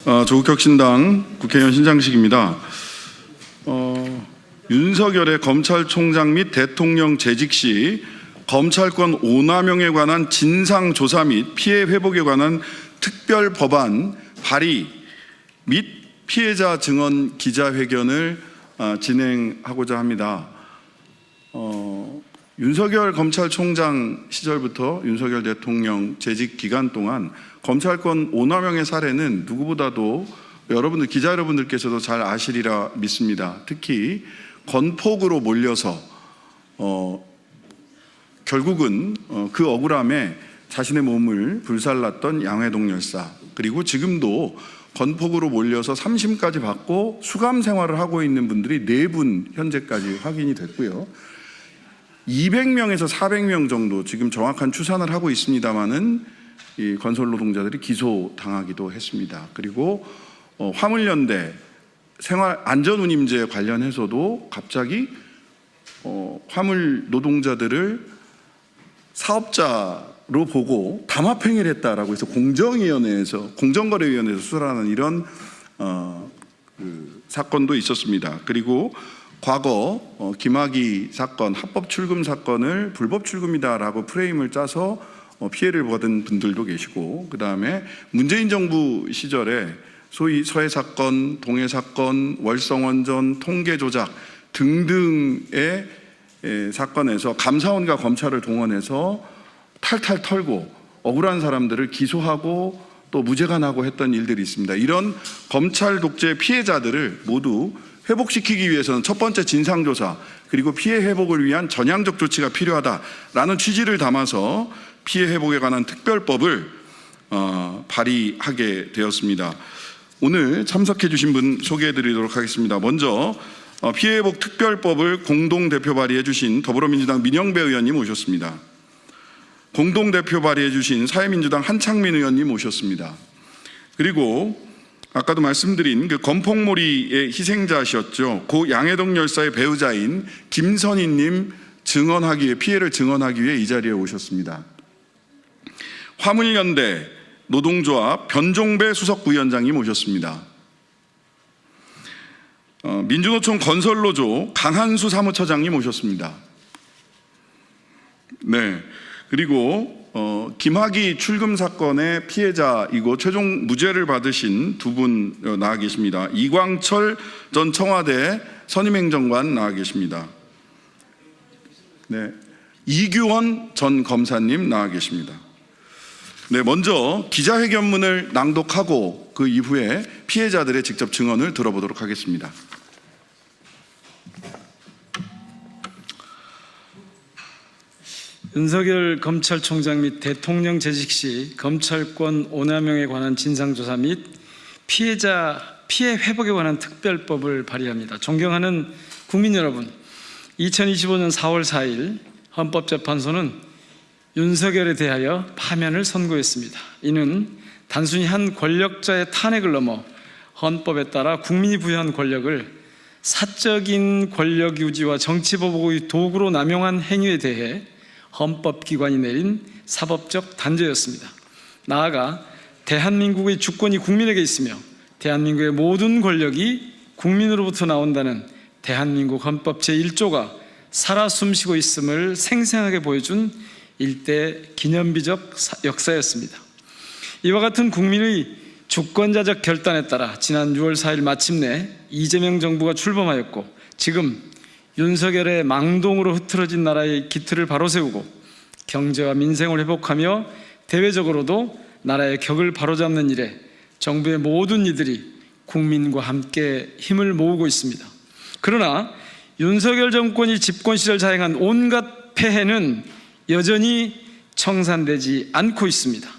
조국혁신당 국회의원 신장식입니다. 윤석열의 검찰총장 및 대통령 재직 시 검찰권 오남용에 관한 진상조사 및 피해 회복에 관한 특별 법안 발의 및 피해자 증언 기자회견을 진행하고자 합니다. 윤석열 검찰총장 시절부터 윤석열 대통령 재직 기간 동안 검찰권 오남용의 사례는 누구보다도 여러분들, 기자 여러분들께서도 잘 아시리라 믿습니다. 특히 건폭으로 몰려서 결국은 그 억울함에 자신의 몸을 불살랐던 양회동 열사, 그리고 지금도 건폭으로 몰려서 3심까지 받고 수감 생활을 하고 있는 분들이 4분 현재까지 확인이 됐고요. 200명에서 400명 정도 지금 정확한 추산을 하고 있습니다만은 이 건설 노동자들이 기소당하기도 했습니다. 그리고 화물연대 생활안전운임제 관련해서도 갑자기 화물 노동자들을 사업자로 보고 담합행위를 했다라고 해서 공정거래위원회에서 수사하는 이런 사건도 있었습니다. 그리고 과거 김학의 사건, 합법 출금 사건을 불법 출금이다라고 프레임을 짜서 피해를 받은 분들도 계시고, 그 다음에 문재인 정부 시절에 소위 서해 사건, 동해 사건, 월성원전, 통계 조작 등등의 사건에서 감사원과 검찰을 동원해서 탈탈 털고 억울한 사람들을 기소하고 또 무죄가 나고 했던 일들이 있습니다. 이런 검찰 독재 피해자들을 모두 회복시키기 위해서는 첫 번째 진상조사, 그리고 피해 회복을 위한 전향적 조치가 필요하다라는 취지를 담아서 피해 회복에 관한 특별법을 발의하게 되었습니다. 오늘 참석해 주신 분 소개해 드리도록 하겠습니다. 먼저 피해 회복 특별법을 공동대표 발의해 주신 더불어민주당 민영배 의원님 오셨습니다. 공동대표 발의해 주신 사회민주당 한창민 의원님 오셨습니다. 그리고 아까도 말씀드린 그 건폭몰이의 희생자셨죠. 고 양회동 열사의 배우자인 김선희님 피해를 증언하기 위해 이 자리에 오셨습니다. 화물연대 노동조합 변종배 수석부위원장님 오셨습니다. 민주노총 건설노조 강한수 사무처장님 오셨습니다. 네. 그리고 김학의 출금 사건의 피해자이고 최종 무죄를 받으신 두 분 나와 계십니다. 이광철 전 청와대 선임행정관 나와 계십니다. 네. 이규원 전 검사님 나와 계십니다. 네, 먼저 기자회견문을 낭독하고 그 이후에 피해자들의 직접 증언을 들어보도록 하겠습니다. 윤석열 검찰총장 및 대통령 재직 시 검찰권 오남용에 관한 진상조사 및 피해 회복에 관한 특별법을 발의합니다. 존경하는 국민 여러분, 2025년 4월 4일 헌법재판소는 윤석열에 대하여 파면을 선고했습니다. 이는 단순히 한 권력자의 탄핵을 넘어 헌법에 따라 국민이 부여한 권력을 사적인 권력 유지와 정치보복의 도구로 남용한 행위에 대해 헌법기관이 내린 사법적 단죄였습니다. 나아가 대한민국의 주권이 국민에게 있으며 대한민국의 모든 권력이 국민으로부터 나온다는 대한민국 헌법 제1조가 살아 숨쉬고 있음을 생생하게 보여준 일대 기념비적 역사였습니다. 이와 같은 국민의 주권자적 결단에 따라 지난 6월 4일 마침내 이재명 정부가 출범하였고, 지금 윤석열의 망동으로 흐트러진 나라의 기틀을 바로 세우고 경제와 민생을 회복하며 대외적으로도 나라의 격을 바로잡는 일에 정부의 모든 이들이 국민과 함께 힘을 모으고 있습니다. 그러나 윤석열 정권이 집권 시절 자행한 온갖 폐해는 여전히 청산되지 않고 있습니다.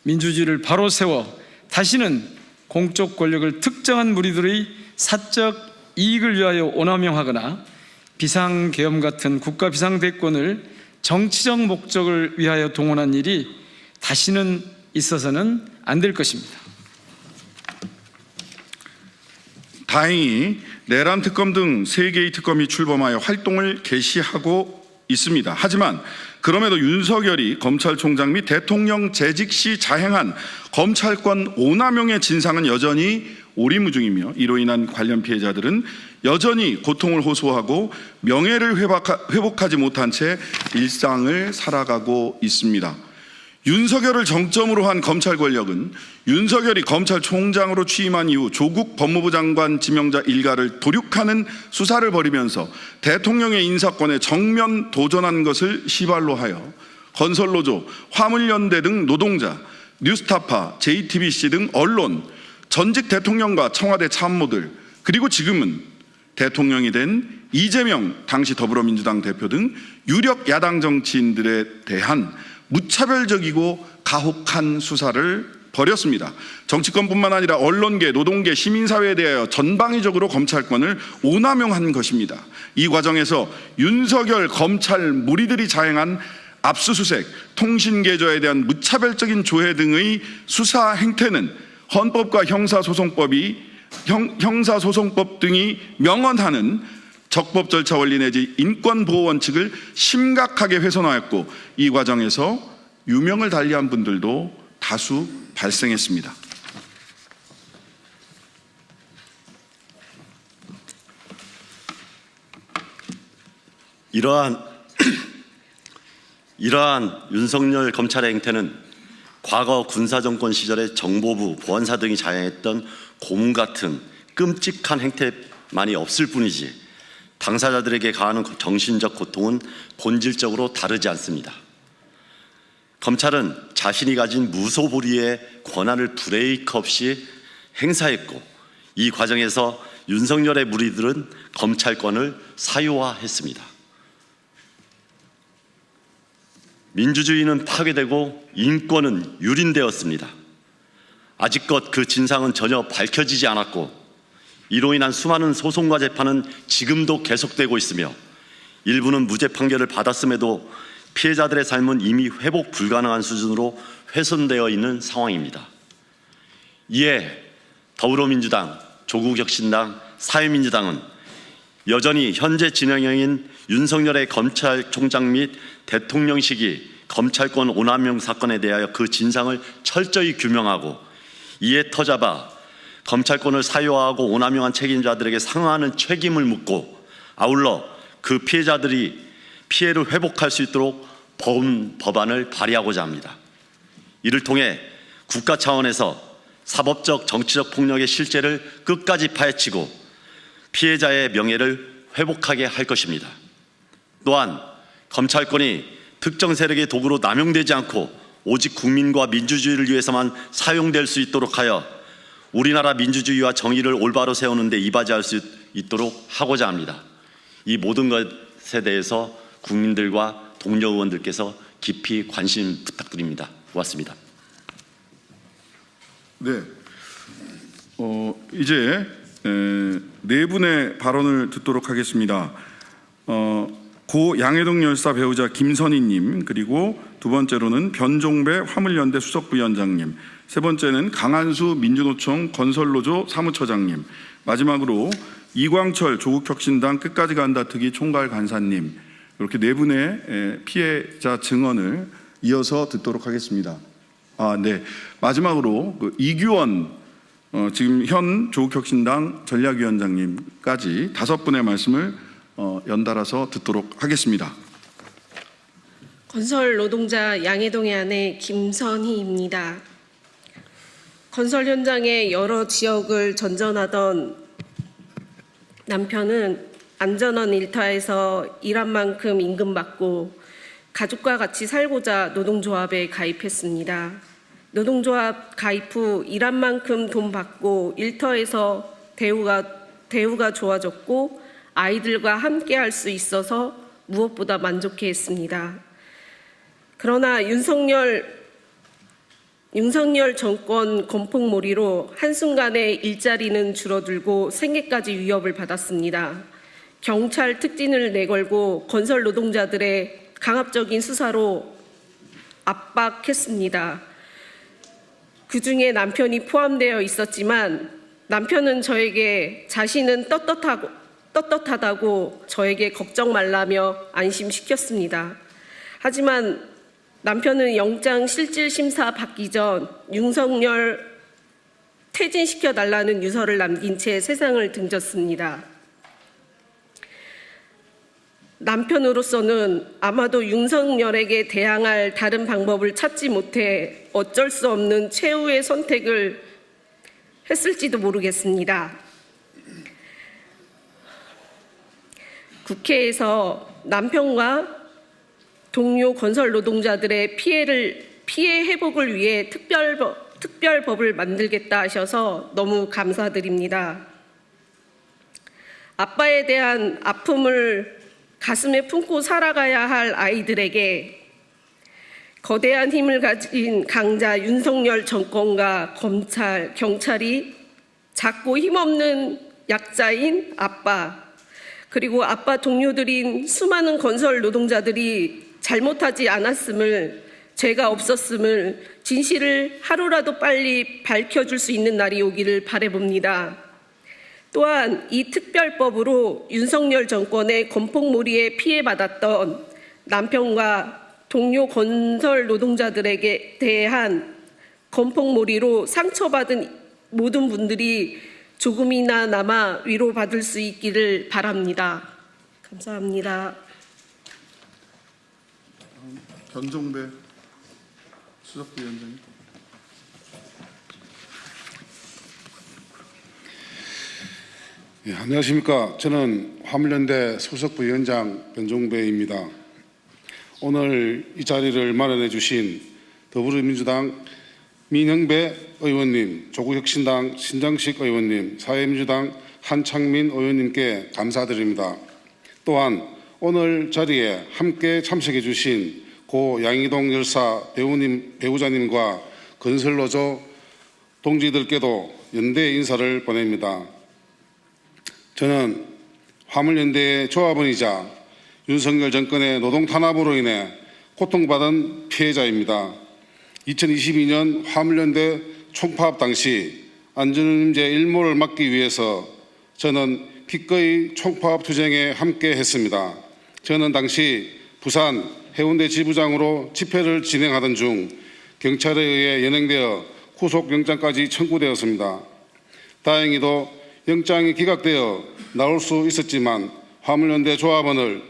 민주주의를 바로 세워 다시는 공적 권력을 특정한 무리들의 사적 이익을 위하여 오남용하거나 비상계엄 같은 국가 비상대권을 정치적 목적을 위하여 동원한 일이 다시는 있어서는 안 될 것입니다. 다행히 내란 특검 등 3개의 특검이 출범하여 활동을 개시하고 있습니다. 하지만 그럼에도 윤석열이 검찰총장 및 대통령 재직 시 자행한 검찰권 오남용의 진상은 여전히 오리무중이며 이로 인한 관련 피해자들은 여전히 고통을 호소하고 명예를 회복하지 못한 채 일상을 살아가고 있습니다. 윤석열을 정점으로 한 검찰 권력은 윤석열이 검찰총장으로 취임한 이후 조국 법무부 장관 지명자 일가를 도륙하는 수사를 벌이면서 대통령의 인사권에 정면 도전한 것을 시발로 하여 건설노조, 화물연대 등 노동자, 뉴스타파, JTBC 등 언론, 전직 대통령과 청와대 참모들, 그리고 지금은 대통령이 된 이재명 당시 더불어민주당 대표 등 유력 야당 정치인들에 대한 무차별적이고 가혹한 수사를 벌였습니다. 정치권뿐만 아니라 언론계, 노동계, 시민사회에 대하여 전방위적으로 검찰권을 오남용한 것입니다. 이 과정에서 윤석열 검찰 무리들이 자행한 압수수색, 통신계좌에 대한 무차별적인 조회 등의 수사 행태는 헌법과 형사소송법 등이 명언하는 적법 절차 원리 내지 인권보호 원칙을 심각하게 훼손하였고 이 과정에서 유명을 달리한 분들도 다수 발생했습니다. 이러한 윤석열 검찰의 행태는 과거 군사정권 시절에 정보부, 보안사 등이 자행했던 고문 같은 끔찍한 행태만이 없을 뿐이지 당사자들에게 가하는 정신적 고통은 본질적으로 다르지 않습니다. 검찰은 자신이 가진 무소불위의 권한을 브레이크 없이 행사했고 이 과정에서 윤석열의 무리들은 검찰권을 사유화했습니다. 민주주의는 파괴되고 인권은 유린되었습니다. 아직껏 그 진상은 전혀 밝혀지지 않았고 이로 인한 수많은 소송과 재판은 지금도 계속되고 있으며 일부는 무죄 판결을 받았음에도 피해자들의 삶은 이미 회복 불가능한 수준으로 훼손되어 있는 상황입니다. 이에 더불어민주당, 조국혁신당, 사회민주당은 여전히 현재 진행형인 윤석열의 검찰총장 및 대통령 시기 검찰권 오남용 사건에 대하여 그 진상을 철저히 규명하고 이에 터잡아 검찰권을 사유화하고 오남용한 책임자들에게 상응하는 책임을 묻고 아울러 그 피해자들이 피해를 회복할 수 있도록 법안을 발의하고자 합니다. 이를 통해 국가 차원에서 사법적 정치적 폭력의 실제를 끝까지 파헤치고 피해자의 명예를 회복하게 할 것입니다. 또한 검찰권이 특정 세력의 도구로 남용되지 않고 오직 국민과 민주주의를 위해서만 사용될 수 있도록 하여 우리나라 민주주의와 정의를 올바로 세우는 데 이바지할 수 있도록 하고자 합니다. 이 모든 것에 대해서 국민들과 동료 의원들께서 깊이 관심 부탁드립니다. 고맙습니다. 네, 이제 네 분의 발언을 듣도록 하겠습니다. 고 양해동 열사 배우자 김선희님, 그리고 두 번째로는 변종배 화물연대 수석부위원장님, 세 번째는 강한수 민주노총 건설노조 사무처장님, 마지막으로 이광철 조국혁신당 끝까지 간다 특위 총괄 간사님, 이렇게 네 분의 피해자 증언을 이어서 듣도록 하겠습니다. 네, 마지막으로 이규원 지금 현 조국혁신당 전략위원장님까지 5분의 말씀을 연달아서 듣도록 하겠습니다. 건설 노동자 양해동의 아내 김선희입니다. 건설 현장의 여러 지역을 전전하던 남편은 안전한 일터에서 일한 만큼 임금 받고 가족과 같이 살고자 노동조합에 가입했습니다. 노동조합 가입 후 일한 만큼 돈 받고 일터에서 대우가 좋아졌고 아이들과 함께 할 수 있어서 무엇보다 만족해했습니다. 그러나 윤석열 정권 건폭몰이로 한순간에 일자리는 줄어들고 생계까지 위협을 받았습니다. 경찰 특진을 내걸고 건설 노동자들의 강압적인 수사로 압박했습니다. 그중에 남편이 포함되어 있었지만 남편은 저에게 자신은 떳떳하다고 저에게 걱정 말라며 안심시켰습니다. 하지만 남편은 영장 실질 심사 받기 전 윤석열 퇴진시켜달라는 유서를 남긴 채 세상을 등졌습니다. 남편으로서는 아마도 윤석열에게 대항할 다른 방법을 찾지 못해 어쩔 수 없는 최후의 선택을 했을지도 모르겠습니다. 국회에서 남편과 동료 건설 노동자들의 피해 회복을 위해 특별법을 만들겠다 하셔서 너무 감사드립니다. 아빠에 대한 아픔을 가슴에 품고 살아가야 할 아이들에게 거대한 힘을 가진 강자 윤석열 정권과 검찰, 경찰이 작고 힘없는 약자인 아빠, 그리고 아빠 동료들인 수많은 건설 노동자들이 잘못하지 않았음을, 죄가 없었음을, 진실을 하루라도 빨리 밝혀줄 수 있는 날이 오기를 바라봅니다. 또한 이 특별법으로 윤석열 정권의 건폭몰이에 피해받았던 남편과 동료 건설 노동자들에게 대한 건폭몰이로 상처받은 모든 분들이 조금이나마 위로받을 수 있기를 바랍니다. 감사합니다. 변종배 수석부위원장님. 예, 안녕하십니까. 저는 화물연대 수석부위원장 변종배입니다. 오늘 이 자리를 마련해 주신 더불어민주당 민형배 의원님, 조국혁신당 신장식 의원님, 사회민주당 한창민 의원님께 감사드립니다. 또한 오늘 자리에 함께 참석해 주신 고 양이동 열사 배우자님과 건설노조 동지들께도 연대 인사를 보냅니다. 저는 화물연대의 조합원이자 윤석열 정권의 노동 탄압으로 인해 고통받은 피해자입니다. 2022년 화물연대 총파업 당시 안전운임제 일몰을 막기 위해서 저는 기꺼이 총파업 투쟁에 함께 했습니다. 저는 당시 부산 해운대 지부장으로 집회를 진행하던 중 경찰에 의해 연행되어 구속영장까지 청구되었습니다. 다행히도 영장이 기각되어 나올 수 있었지만 화물연대 조합원을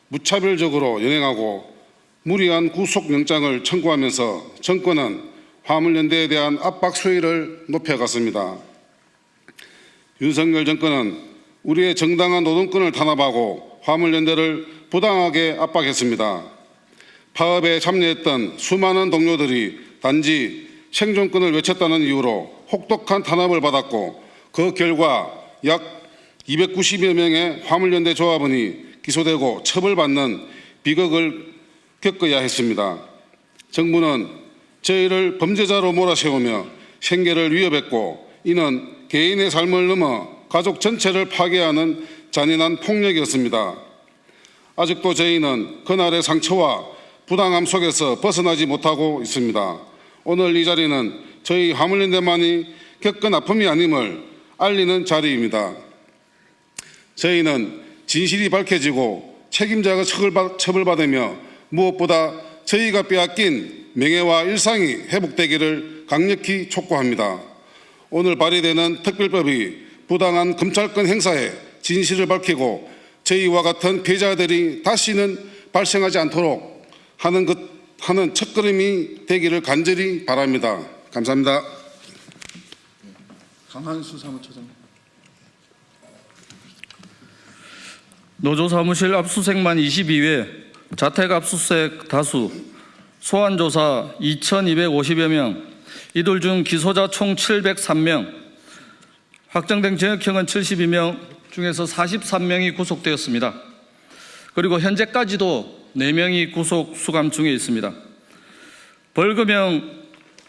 무차별적으로 연행하고 무리한 구속영장을 청구하면서 정권은 화물연대에 대한 압박 수위를 높여갔습니다. 윤석열 정권은 우리의 정당한 노동권을 탄압하고 화물연대를 부당하게 압박했습니다. 파업에 참여했던 수많은 동료들이 단지 생존권을 외쳤다는 이유로 혹독한 탄압을 받았고 그 결과 약 290여 명의 화물연대 조합원이 기소되고 처벌받는 비극을 겪어야 했습니다. 정부는 저희를 범죄자로 몰아세우며 생계를 위협했고 이는 개인의 삶을 넘어 가족 전체를 파괴하는 잔인한 폭력이었습니다. 아직도 저희는 그날의 상처와 부당함 속에서 벗어나지 못하고 있습니다. 오늘 이 자리는 저희 화물연대만이 겪은 아픔이 아님을 알리는 자리입니다. 저희는 진실이 밝혀지고 책임자가 처벌받으며 무엇보다 저희가 빼앗긴 명예와 일상이 회복되기를 강력히 촉구합니다. 오늘 발의되는 특별법이 부당한 검찰권 행사에 진실을 밝히고 저희와 같은 피해자들이 다시는 발생하지 않도록 하는 첫걸음이 되기를 간절히 바랍니다. 감사합니다. 강한수 사무처장. 노조사무실 압수수색만 22회, 자택 압수수색 다수, 소환조사 2,250여 명, 이들 중 기소자 총 703명, 확정된 징역형은 72명 중에서 43명이 구속되었습니다. 그리고 현재까지도 4명이 구속 수감 중에 있습니다. 벌금형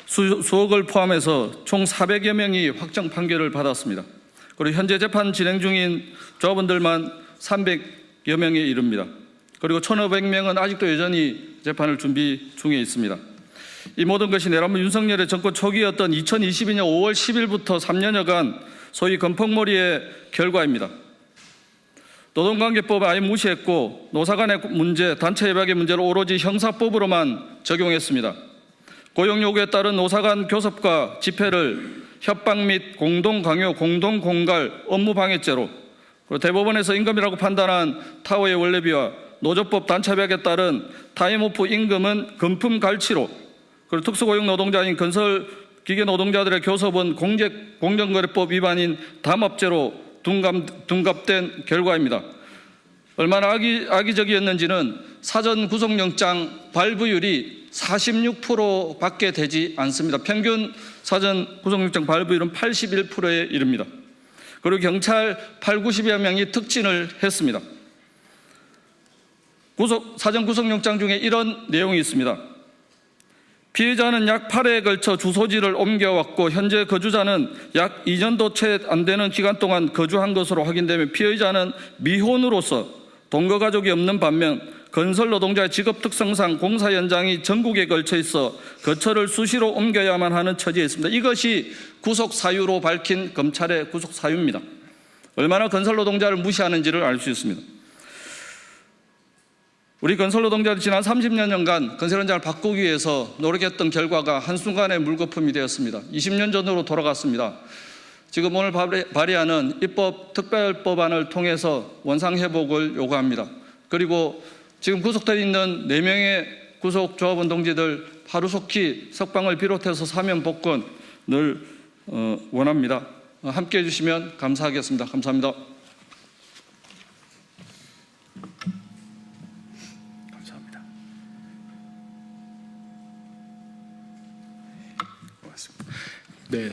수억을 포함해서 총 400여 명이 확정 판결을 받았습니다. 그리고 현재 재판 진행 중인 조합원들만 300여 명에 이릅니다. 그리고 1,500명은 아직도 여전히 재판을 준비 중에 있습니다. 이 모든 것이 내란부 윤석열의 정권 초기였던 2022년 5월 10일부터 3년여간 소위 건폭몰이의 결과입니다. 노동관계법 아예 무시했고 노사 간의 문제, 단체 협약의 문제를 오로지 형사법으로만 적용했습니다. 고용 요구에 따른 노사 간 교섭과 집회를 협박 및 공동 강요, 공동 공갈, 업무 방해죄로, 그리고 대법원에서 임금이라고 판단한 타워의 원래비와 노조법 단체 협약에 따른 타임오프 임금은 금품 갈취로, 그리고 특수고용 노동자인 건설 기계 노동자들의 교섭은 공정거래법 위반인 담합죄로 둔갑된 결과입니다. 얼마나 악의적이었는지는 사전 구속영장 발부율이 46%밖에 되지 않습니다. 평균 사전 구속영장 발부율은 81%에 이릅니다. 그리고 경찰 80~90여 명이 특진을 했습니다. 사전 구속영장 중에 이런 내용이 있습니다. 피해자는 약 8회에 걸쳐 주소지를 옮겨왔고 현재 거주자는 약 2년도 채 안 되는 기간 동안 거주한 것으로 확인되며 피해자는 미혼으로서 동거 가족이 없는 반면 건설 노동자의 직업 특성상 공사 현장이 전국에 걸쳐 있어 거처를 수시로 옮겨야만 하는 처지에 있습니다. 이것이 구속 사유로 밝힌 검찰의 구속 사유입니다. 얼마나 건설 노동자를 무시하는지를 알 수 있습니다. 우리 건설 노동자들이 지난 30년간 건설 현장을 바꾸기 위해서 노력했던 결과가 한순간에 물거품이 되었습니다. 20년 전으로 돌아갔습니다. 지금 오늘 발의하는 입법 특별법안을 통해서 원상회복을 요구합니다. 그리고 지금 구속되어 있는 4명의 구속조합원 동지들 하루속히 석방을 비롯해서 사면 복권을 원합니다. 함께해 주시면 감사하겠습니다. 감사합니다. 감사합니다. 고맙습니다. 네,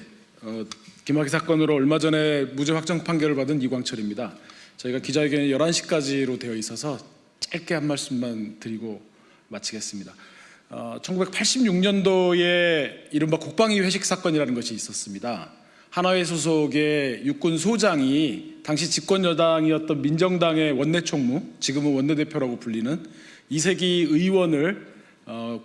김학의 사건으로 얼마 전에 무죄 확정 판결을 받은 이광철입니다. 저희가 기자회견이 11시까지로 되어 있어서 짧게 한 말씀만 드리고 마치겠습니다. 1986년도에 이른바 국방위 회식 사건이라는 것이 있었습니다. 하나회 소속의 육군 소장이 당시 집권 여당이었던 민정당의 원내총무, 지금은 원내대표라고 불리는 이세기 의원을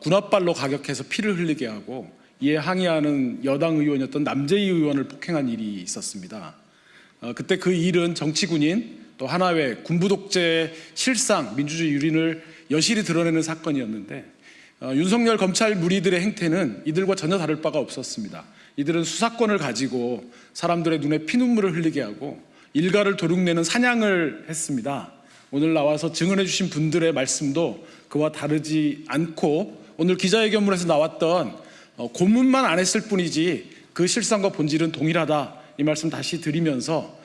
군홧발로 가격해서 피를 흘리게 하고 이에 항의하는 여당 의원이었던 남재희 의원을 폭행한 일이 있었습니다. 그때 그 일은 정치군인 또 하나회 군부 독재의 실상, 민주주의 유린을 여실히 드러내는 사건이었는데 윤석열 검찰 무리들의 행태는 이들과 전혀 다를 바가 없었습니다. 이들은 수사권을 가지고 사람들의 눈에 피눈물을 흘리게 하고 일가를 도륙내는 사냥을 했습니다. 오늘 나와서 증언해 주신 분들의 말씀도 그와 다르지 않고 오늘 기자회견문에서 나왔던 고문만 안 했을 뿐이지 그 실상과 본질은 동일하다, 이 말씀 다시 드리면서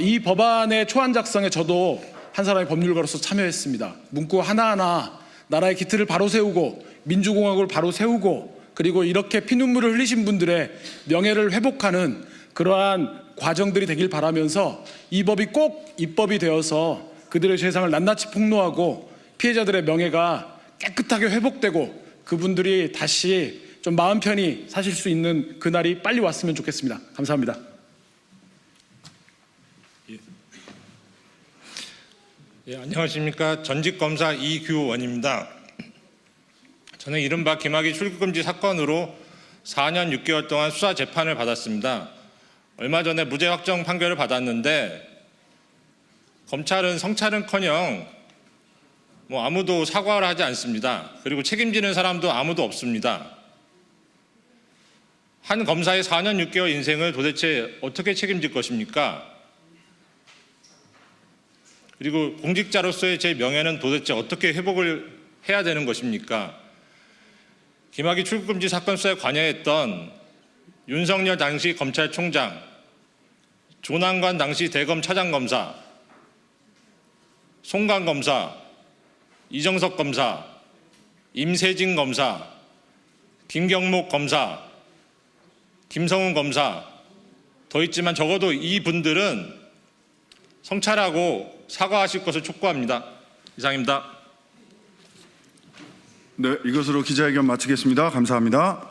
이 법안의 초안 작성에 저도 한 사람의 법률가로서 참여했습니다. 문구 하나하나 나라의 기틀을 바로 세우고 민주공화국을 바로 세우고 그리고 이렇게 피눈물을 흘리신 분들의 명예를 회복하는 그러한 과정들이 되길 바라면서 이 법이 꼭 입법이 되어서 그들의 죄상을 낱낱이 폭로하고 피해자들의 명예가 깨끗하게 회복되고 그분들이 다시 좀 마음 편히 사실 수 있는 그날이 빨리 왔으면 좋겠습니다. 감사합니다. 예, 안녕하십니까. 전직검사 이규원입니다. 저는 이른바 김학의 출국금지 사건으로 4년 6개월 동안 수사 재판을 받았습니다. 얼마 전에 무죄 확정 판결을 받았는데 검찰은 성찰은커녕 아무도 사과를 하지 않습니다. 그리고 책임지는 사람도 아무도 없습니다. 한 검사의 4년 6개월 인생을 도대체 어떻게 책임질 것입니까? 그리고 공직자로서의 제 명예는 도대체 어떻게 회복을 해야 되는 것입니까? 김학의 출국금지 사건 수사에 관여했던 윤석열 당시 검찰총장, 조남관 당시 대검 차장검사, 송강 검사, 이정석 검사, 임세진 검사, 김경목 검사, 김성훈 검사, 더 있지만 적어도 이분들은 성찰하고 사과하실 것을 촉구합니다. 이상입니다. 네, 이것으로 기자회견 마치겠습니다. 감사합니다.